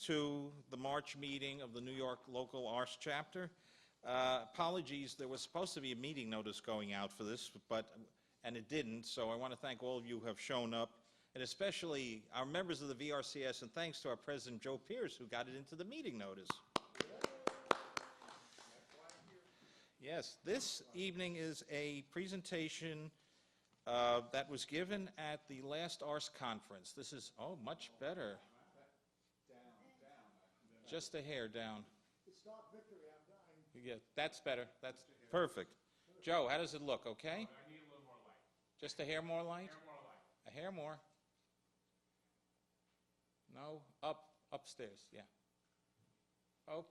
to the March meeting of the New York Local Arts Chapter. Apologies, there was supposed to be a meeting notice going out for this, and it didn't, so I want to thank all of you who have shown up, and especially our members of the VRCS, and thanks to our President, Joe Pierce, who got it into the meeting notice. Yes, this evening is a presentation that was given at the last ARS conference. This is, oh, much better. Just a hair down. Yeah, that's better. That's perfect. Joe, how does it look? Okay? I need a little more light. Just a hair more light? Hair more light. A hair more. No, upstairs, yeah. Oh,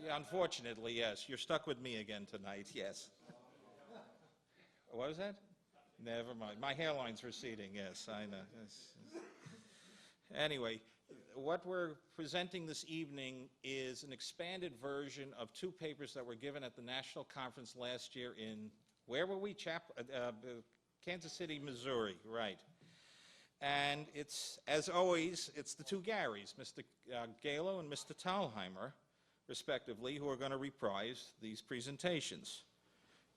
yeah, unfortunately, yes. You're stuck with me again tonight, yes. What was that? Never mind. My hairline's receding, yes, I know. Yes. Anyway, what we're presenting this evening is an expanded version of two papers that were given at the National Conference last year in, where were we? Kansas City, Missouri, right. And it's, as always, it's the two Garys, Mr. Galo and Mr. Thalheimer, respectively, who are going to reprise these presentations.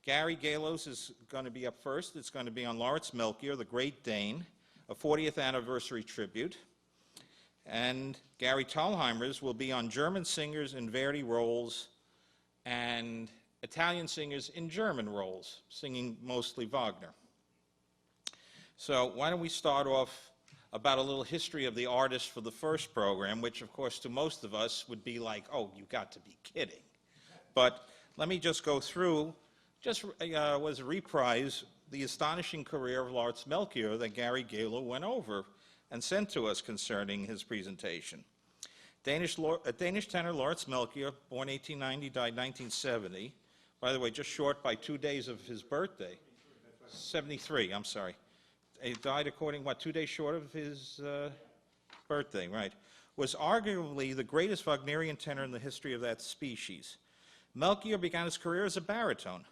Gary Galo's is going to be up first. It's going to be on Lauritz Melchior, the Great Dane, a 40th anniversary tribute. And Gary Thalheimer's will be on German singers in Verdi roles and Italian singers in German roles, singing mostly Wagner. So why don't we start off about a little history of the artist for the first program, which of course to most of us would be like, oh, you got to be kidding. But let me just go through, just was a reprise, the astonishing career of Lauritz Melchior that Gary Galo went over and sent to us concerning his presentation. Danish tenor Lauritz Melchior, born 1890, died 1970. By the way, just short by 2 days of his birthday. 73, I'm sorry. He died according, 2 days short of his birthday, right. Was arguably the greatest Wagnerian tenor in the history of that species. Melchior began his career as a baritone,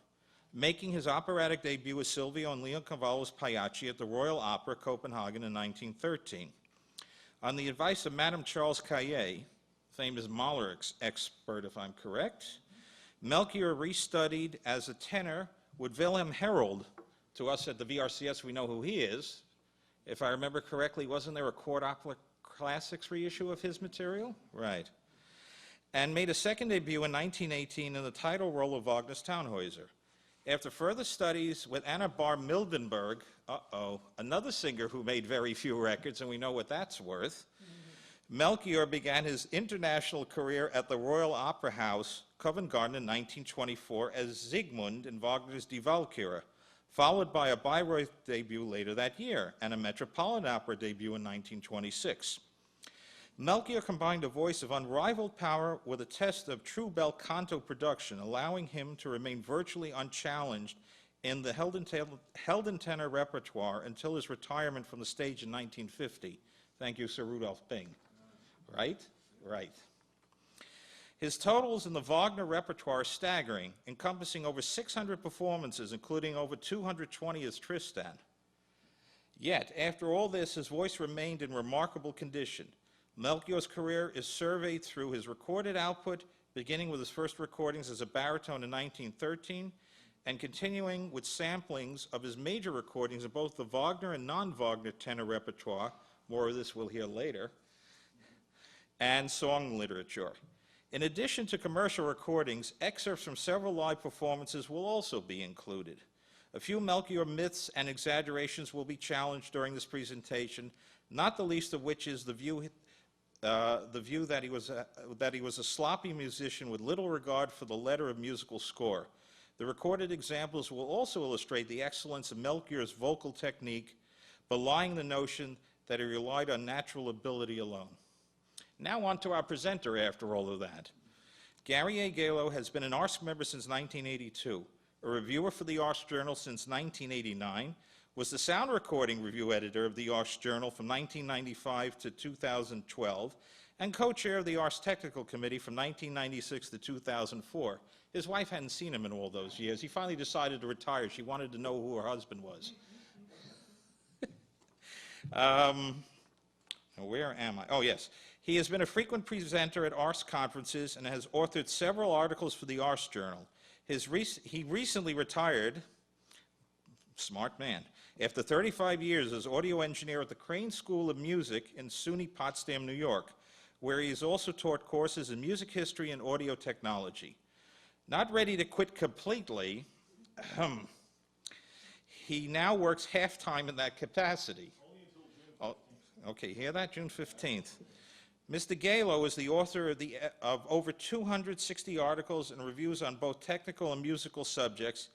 making his operatic debut with Sivlio and Leoncavallo's Pagliacci at the Royal Opera, Copenhagen in 1913. On the advice of Madame Charles Cahier, famous Mahler expert if I'm correct, Melchior restudied as a tenor with Vilhelm Herold. To us at the VRCS, we know who he is. If I remember correctly, wasn't there a Court Opera Classics reissue of his material? Right. And made a second debut in 1918 in the title role of Wagner's Tannhäuser. After further studies with Anna Bahr-Mildenburg, another singer who made very few records, and we know what that's worth, Melchior began his international career at the Royal Opera House, Covent Garden in 1924 as Siegmund in Wagner's Die Walküre, followed by a Bayreuth debut later that year and a Metropolitan Opera debut in 1926. Melchior combined a voice of unrivaled power with a test of true bel canto production, allowing him to remain virtually unchallenged in the heldentenor repertoire until his retirement from the stage in 1950. Thank you, Sir Rudolph Bing. Right? Right. His totals in the Wagner repertoire are staggering, encompassing over 600 performances, including over 220 as Tristan. Yet, after all this, his voice remained in remarkable condition. Melchior's career is surveyed through his recorded output, beginning with his first recordings as a baritone in 1913, and continuing with samplings of his major recordings in both the Wagner and non-Wagner tenor repertoire, more of this we'll hear later, and song literature. In addition to commercial recordings, excerpts from several live performances will also be included. A few Melchior myths and exaggerations will be challenged during this presentation, not the least of which is the view that he was a sloppy musician with little regard for the letter of musical score. The recorded examples will also illustrate the excellence of Melchior's vocal technique, belying the notion that he relied on natural ability alone. Now on to our presenter after all of that. Gary A. Galo has been an ARS member since 1982, a reviewer for the ARS Journal since 1989, was the sound recording review editor of the ARS Journal from 1995 to 2012, and co-chair of the ARS Technical Committee from 1996 to 2004. His wife hadn't seen him in all those years. He finally decided to retire. She wanted to know who her husband was. Where am I? Oh, yes. He has been a frequent presenter at Ars conferences and has authored several articles for the Ars Journal. He recently retired, smart man, after 35 years as audio engineer at the Crane School of Music in SUNY Potsdam, New York, where he has also taught courses in music history and audio technology. Not ready to quit completely, he now works half-time in that capacity. Oh, okay, hear that? June 15th. Mr. Galo is the author of over 260 articles and reviews on both technical and musical subjects,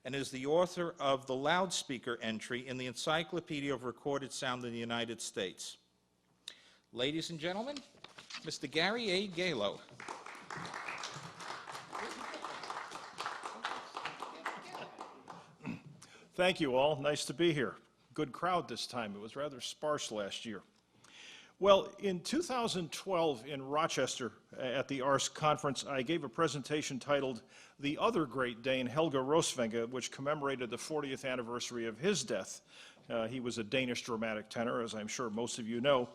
and is the author of the loudspeaker entry in the Encyclopedia of Recorded Sound in the United States. Ladies and gentlemen, Mr. Gary A. Galo. Thank you all. Nice to be here. Good crowd this time. It was rather sparse last year. Well, in 2012 in Rochester at the Ars conference, I gave a presentation titled The Other Great Dane, Helge Rosvænge, which commemorated the 40th anniversary of his death. He was a Danish dramatic tenor, as I'm sure most of you know.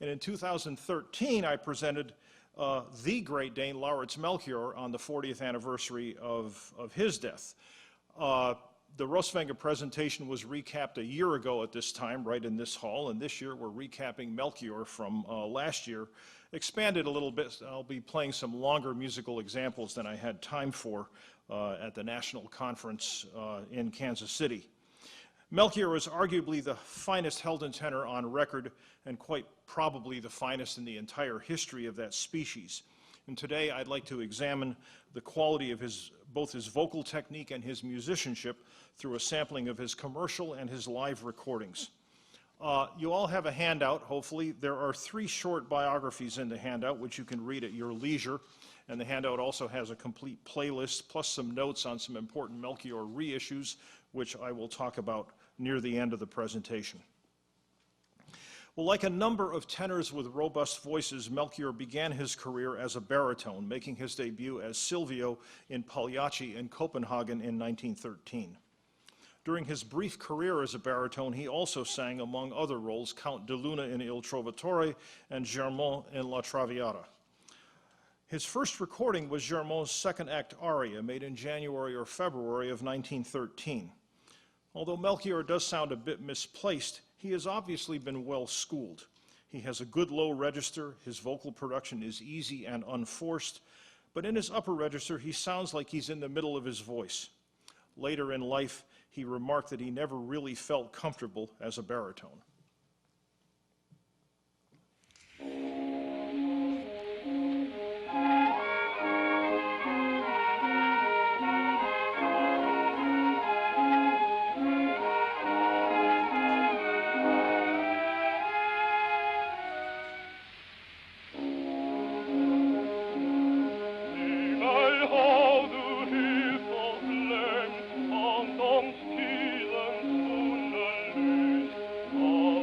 And in 2013, I presented the Great Dane, Lauritz Melchior, on the 40th anniversary of his death. The Rosvænge presentation was recapped a year ago at this time, right in this hall, and this year we're recapping Melchior from last year. Expanded a little bit. I'll be playing some longer musical examples than I had time for at the National Conference in Kansas City. Melchior is arguably the finest heldentenor on record, and quite probably the finest in the entire history of that species. And today I'd like to examine the quality of both his vocal technique and his musicianship through a sampling of his commercial and his live recordings. You all have a handout, hopefully. There are 3 short biographies in the handout, which you can read at your leisure. And the handout also has a complete playlist, plus some notes on some important Melchior reissues, which I will talk about near the end of the presentation. Well, like a number of tenors with robust voices, Melchior began his career as a baritone, making his debut as Sivlio in Pagliacci in Copenhagen in 1913. During his brief career as a baritone, he also sang, among other roles, Count de Luna in Il Trovatore and Germain in La Traviata. His first recording was Germain's second act aria, made in January or February of 1913. Although Melchior does sound a bit misplaced, he has obviously been well schooled. He has a good low register, his vocal production is easy and unforced, but in his upper register he sounds like he's in the middle of his voice. Later in life, he remarked that he never really felt comfortable as a baritone. Oh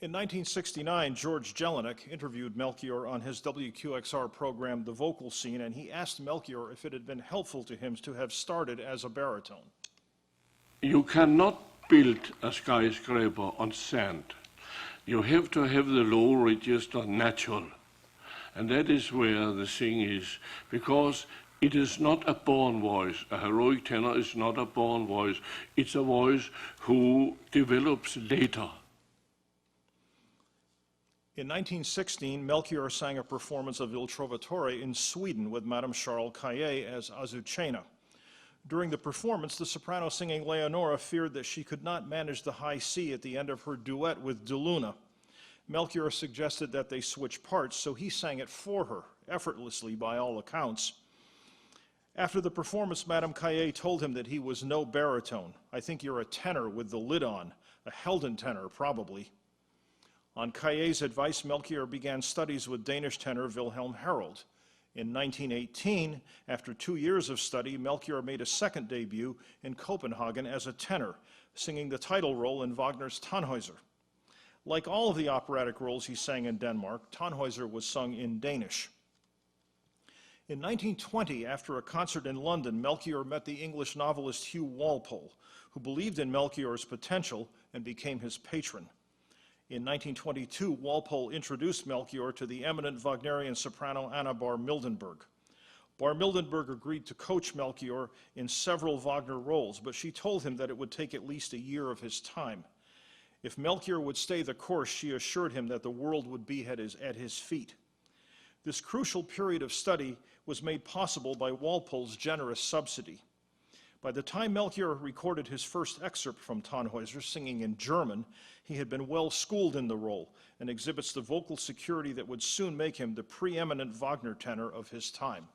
In 1969, George Jelinek interviewed Melchior on his WQXR program, The Vocal Scene, and he asked Melchior if it had been helpful to him to have started as a baritone. You cannot build a skyscraper on sand. You have to have the low register natural. And that is where the thing is, because it is not a born voice. A heroic tenor is not a born voice. It's a voice who develops later. In 1916, Melchior sang a performance of Il Trovatore in Sweden with Madame Charles Cahier as Azucena. During the performance, the soprano singing Leonora feared that she could not manage the high C at the end of her duet with De Luna. Melchior suggested that they switch parts, so he sang it for her, effortlessly by all accounts. After the performance, Madame Cahier told him that he was no baritone. I think you're a tenor with the lid on, a heldentenor probably. On Cahier's advice, Melchior began studies with Danish tenor Vilhelm Herold. In 1918, after 2 years of study, Melchior made a second debut in Copenhagen as a tenor, singing the title role in Wagner's Tannhäuser. Like all of the operatic roles he sang in Denmark, Tannhäuser was sung in Danish. In 1920, after a concert in London, Melchior met the English novelist Hugh Walpole, who believed in Melchior's potential and became his patron. In 1922, Walpole introduced Melchior to the eminent Wagnerian soprano Anna Bahr-Mildenburg. Bahr-Mildenburg agreed to coach Melchior in several Wagner roles, but she told him that it would take at least a year of his time. If Melchior would stay the course, she assured him that the world would be at his feet. This crucial period of study was made possible by Walpole's generous subsidy. By the time Melchior recorded his first excerpt from Tannhäuser, singing in German, he had been well schooled in the role and exhibits the vocal security that would soon make him the preeminent Wagner tenor of his time.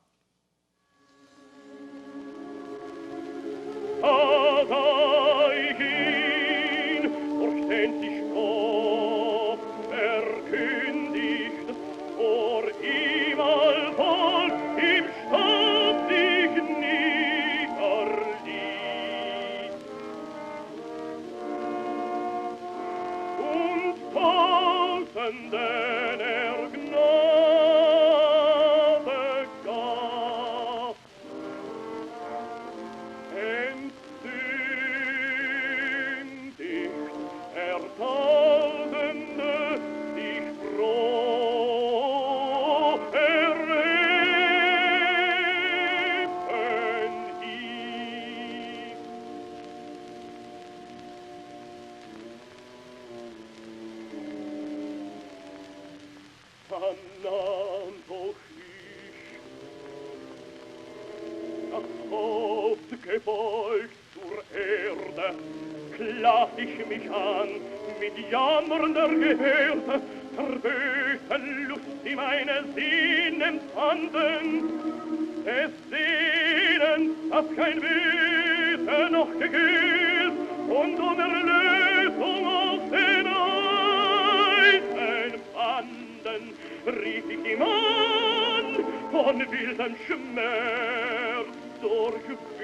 Gebeugt zur Erde, klapp ich mich an mit jammernder Gehörte, verböten Lust die meine Sinn empfanden, des Sehnens, das kein Wesen noch gegelt, und um Erlösung aus den Eisen fanden, rief ich ihm an, von wildem Schmerz durchbohrt.